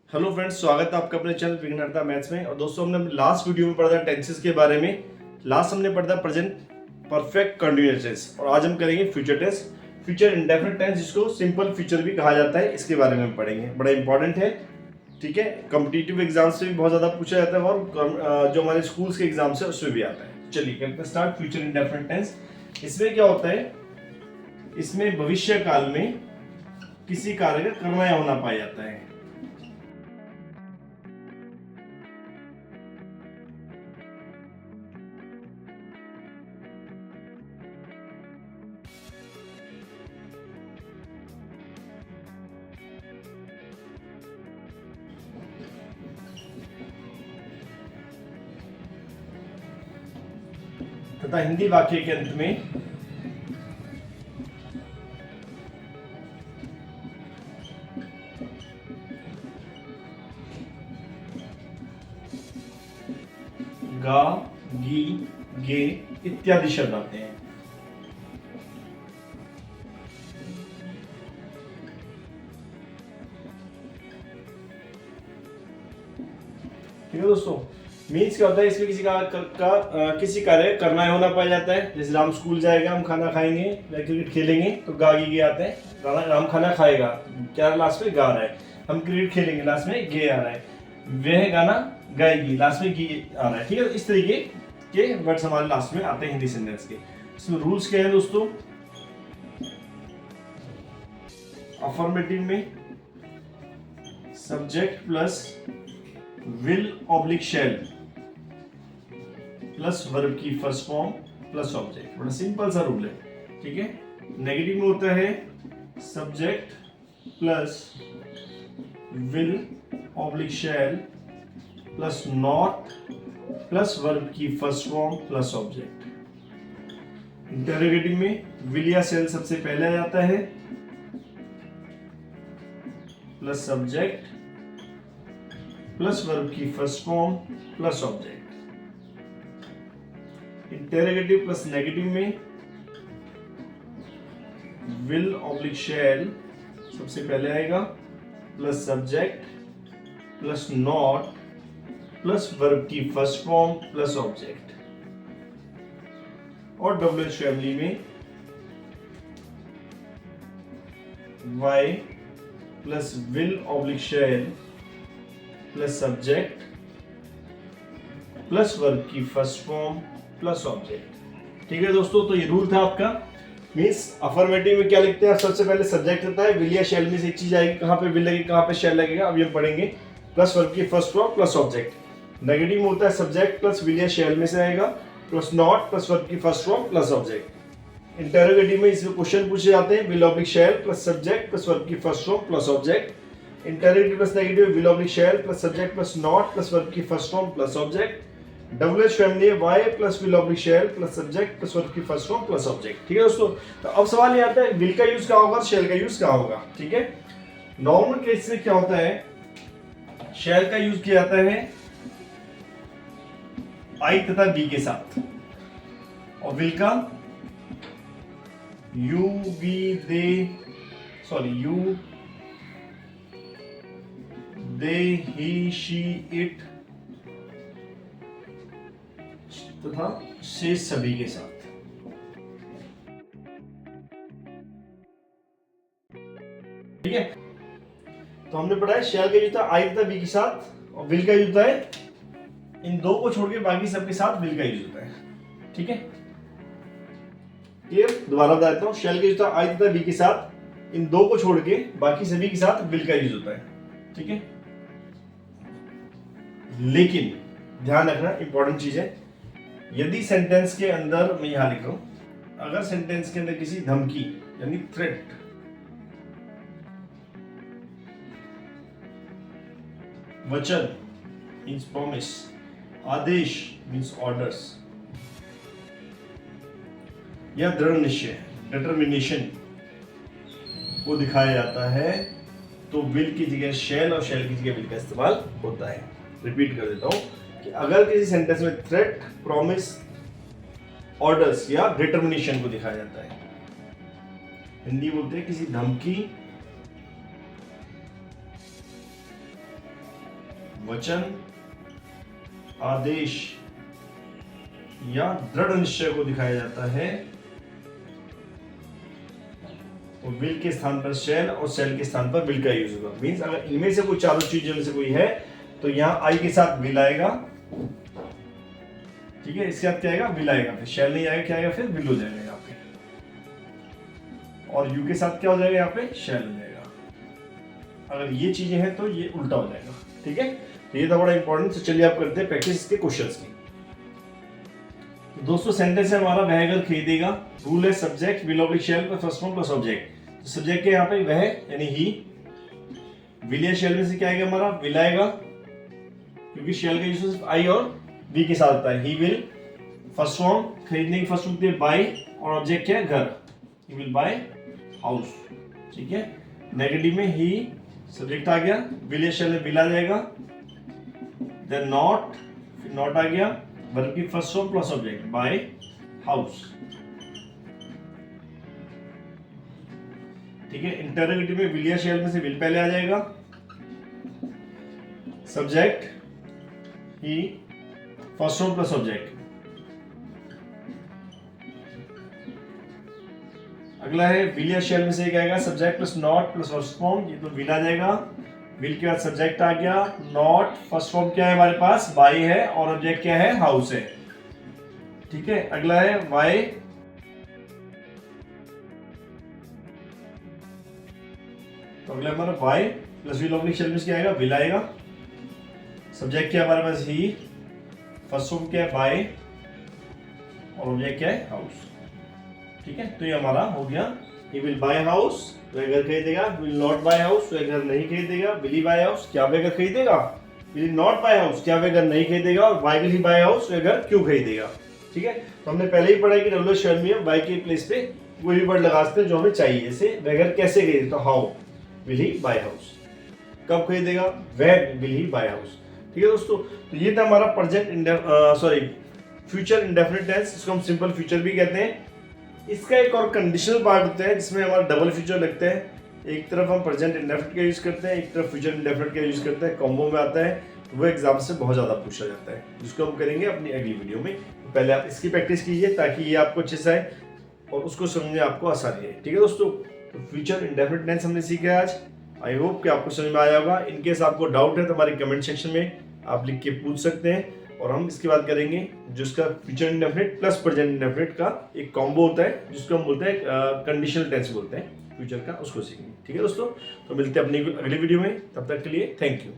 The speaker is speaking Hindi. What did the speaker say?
हेलो फ्रेंड्स, स्वागत है आपका अपने चैनल विघ्नहर्ता मैथ्स में। और दोस्तों, हमने लास्ट वीडियो में पढ़ा था टेंसेस के बारे में। लास्ट हमने पढ़ा था प्रेजेंट परफेक्ट कंटीन्यूअस टेंस, और आज हम करेंगे future tense, future indefinite tense, जिसको सिंपल फ्यूचर भी कहा जाता है। इसके बारे में हम पढ़ेंगे, बड़ा इंपॉर्टेंट है। ठीक है, कॉम्पिटिटिव एग्जाम से भी बहुत ज्यादा पूछा जाता है, और जो हमारे स्कूल्स के एग्जाम से उसमें भी आता है। चलिए करते हैं स्टार्ट। फ्यूचर इंडेफिनिट टेंस, इसमें क्या होता है? इसमें भविष्य काल में किसी कार्य का करना या होना पाया जाता है। तथा हिंदी वाक्य के अंत में गा, गी, गे इत्यादि शब्द आते हैं। ठीक है दोस्तों, मीन्स क्या होता है? इसमें किसी कार्य करना है होना पाया जाता है। जैसे राम स्कूल जाएगा, हम खाना खाएंगे या क्रिकेट खेलेंगे, तो गा गी गे आते हैं। राम खाना खाएगा, क्या लास्ट में गा रहा है। हम क्रिकेट खेलेंगे, लास्ट में गे आ रहा है। वह गाना गाएगी, लास्ट में गी आ रहा है। ठीक है, इस तरीके के वर्ड्स हमारे लास्ट में आते हैं हिंदी सेंटेंस के। इसमें रूल्स क्या है दोस्तों? अफर्मेटिव में subject plus will oblique shall plus verb की फर्स्ट फॉर्म प्लस ऑब्जेक्ट। बड़ा सिंपल सा रूल है। ठीक है, नेगेटिव में होता है subject plus will oblique shall plus not plus verb की first form plus object. Interrogative में विल या शैल सबसे पहले आ जाता है, प्लस सब्जेक्ट प्लस वर्ब की first form plus object. Interrogative plus negative में विल ऑब्लिक शैल सबसे पहले आएगा, plus subject plus not plus verb की फर्स्ट फॉर्म प्लस ऑब्जेक्ट। और डब्ल्यूएच फैमिली में why plus will oblique shall plus subject plus verb की फर्स्ट फॉर्म प्लस ऑब्जेक्ट। ठीक है दोस्तों, तो ये रूल था आपका। मींस अफर्मेटिव में क्या लिखते हैं? सबसे पहले सब्जेक्ट रहता है, विल या शैल में से एक चीज आएगी, कहां पे विल लगेगी कहां पे शैल लगेगा, अभी हम पढ़ेंगे। प्लस वर्ब की first form plus object. Negative में होता है सब्जेक्ट प्लस विल या शैल में से आएगा, प्लस नॉट प्लस वर्ब की first form plus object. Interrogative में इसमें क्वेश्चन पूछे जाते हैं, will oblique shall plus subject plus verb की first form plus object. Interrogative plus negative will oblique shall plus subject plus not plus verb की first form plus object. W H family why plus will oblique shall plus subject plus verb की फर्स्ट फॉर्म प्लस ऑब्जेक्ट। ठीक है दोस्तों, तो अब सवाल ये आता है विल का यूज क्या होगा, शैल का यूज क्या होगा। ठीक है, नॉर्मल केस में क्या होता है? शैल का यूज किया जाता है आई तथा बी के साथ, और विल का you we they you they he she it तथा शेष सभी के साथ। ठीक है, तो हमने पढ़ा है शैल का यूज था आई तथा बी के साथ, और विल का यूज होता है इन दो को छोड़ के बाकी सबके साथ विल का यूज होता है। ठीक है, क्लियर? दोबारा बता देता हूं, शैल का यूज था आई तथा बी के साथ, इन दो को छोड़ के बाकी सभी के साथ विल का यूज होता है। ठीक है, लेकिन ध्यान रखना, इंपॉर्टेंट चीज है, यदि सेंटेंस के अंदर, मैं यहां लिख रहा हूं, अगर सेंटेंस के अंदर किसी धमकी यानी थ्रेट, वचन मीन्स प्रॉमिस, आदेश मीन्स ऑर्डर्स, या दृढ़ निश्चय डिटर्मिनेशन को दिखाया जाता है, तो विल की जगह शैल और शैल की जगह विल का इस्तेमाल होता है। रिपीट कर देता हूं कि अगर किसी सेंटेंस में थ्रेट, प्रॉमिस, ऑर्डर्स या डिटर्मिनेशन को दिखाया जाता है, हिंदी बोलते हैं किसी धमकी, वचन, आदेश या दृढ़ निश्चय को दिखाया जाता है, तो विल के स्थान पर शैल और शैल के स्थान पर विल का यूज होगा। मींस अगर इनमें से कोई चारों चीजों में से कोई है तो यहाँ आई के साथ विल आएगा, ठीक है, इसके साथ क्या आएगा, विल आएगा, फिर शैल नहीं आएगा, क्या आएगा, फिर विल हो जाएगा यहाँ पे, और यू के साथ क्या हो जाएगा, यहाँ पे शैल हो जाएगा। अगर ये चीजें हैं तो ये उल्टा हो जाएगा, ठीक है। तो ये तो बड़ा इंपॉर्टेंट। तो चलिए आप करते हैं प्रैक्टिस के क्वेश्चंस की। तो दोस्तों सेंटेंस है हमारा, वह घर खरीदेगा। रूल है सब्जेक्ट विल ऑब्लिक शैल पर फर्स्ट फॉर्म प्लस ऑब्जेक्ट। तो सब्जेक्ट के यहाँ पे वह यानी ही, विल या शैल में से क्या आएगा, हमारा विल आएगा, क्योंकि शैल का यूज सिर्फ आई और वी के साथ होता है। ही विल फर्स्ट फॉर्म, खरीदने की फर्स्ट फॉर्म होती है बाय, और ऑब्जेक्ट क्या है, घर। ही विल बाय हाउस, ठीक है। नेगेटिव में ही सब्जेक्ट आ गया, विल या शैल में विल आ जाएगा, देन नॉट, फिर नॉट आ गया, वर्ब की first form plus object by house, ठीक है। इंटरोगेटिव में विल या शैल में से विल पहले आ जाएगा, सब्जेक्ट ही फर्स्ट फॉर्म प्लस ऑब्जेक्ट। अगला है विल या शैल में से क्या आएगा, subject plus not plus first form, ये तो विल आ जाएगा। विल के बाद सब्जेक्ट आ गया, नॉट, फर्स्ट फॉर्म क्या है हमारे पास, बाय है, और ऑब्जेक्ट क्या है, हाउस है, ठीक है। अगला है वाई, तो अगला हमारा वाई प्लस विल ऑब्लिक शैल में क्या आएगा, विल आएगा। सब्जेक्ट क्या है हमारे पास, ही, फर्स्ट फॉर्म क्या है बाय, और ऑब्जेक्ट क्या है, हाउस, ठीक है। तो ये हमारा हो गया, ही विल बाय हाउस, वह घर खरीदेगा। विल नॉट बाय हाउस, वह घर नहीं खरीदेगा। विल ही बाय हाउस, क्या वह घर खरीदेगा। विल नॉट बाय हाउस, क्या वह घर नहीं खरीदेगा। और why will he buy house, वह घर क्यों खरीदेगा, ठीक है। तो हमने पहले ही पढ़ा कि रेगुलर शैल में वाई के प्लेस पे कोई भी वर्ड लगा सकते हैं जो हमें चाहिए। जैसे वह घर कैसे खरीदे, तो how will he buy house, कब खरीदेगा, where will he buy house, ठीक है दोस्तों। तो ये था हमारा फ्यूचर इंडेफिनिट टेंस, इसको हम सिंपल फ्यूचर भी कहते हैं। इसका एक और कंडीशनल पार्ट होता है जिसमें हमारा डबल फ्यूचर लगता है। एक तरफ हम प्रेजेंट इंडेफिनिट का यूज करते हैं, एक तरफ फ्यूचर इंडेफिनिट का यूज करते हैं, कॉम्बो में आता है। वो एग्जाम से बहुत ज्यादा पूछा जाता है, जिसको हम करेंगे अपनी अगली वीडियो में। तो पहले आप इसकी प्रैक्टिस कीजिए ताकि ये आपको अच्छे से आए और उसको समझने आपको आसानी है, ठीक है दोस्तों। तो फ्यूचर इंडेफिनिट टेंस हमने सीखा है आज। आई होप कि आपको समझ में आया होगा। इनकेस आपको डाउट है तो हमारे कमेंट सेक्शन में आप लिख के पूछ सकते हैं, और हम इसके बाद करेंगे जिसका future indefinite plus present indefinite का एक कॉम्बो होता है, जिसको हम बोलते हैं कंडीशनल टेंस बोलते हैं फ्यूचर का, उसको सीखेंगे, ठीक है दोस्तों। तो मिलते हैं अपनी अगली वीडियो में, तब तक के लिए थैंक यू।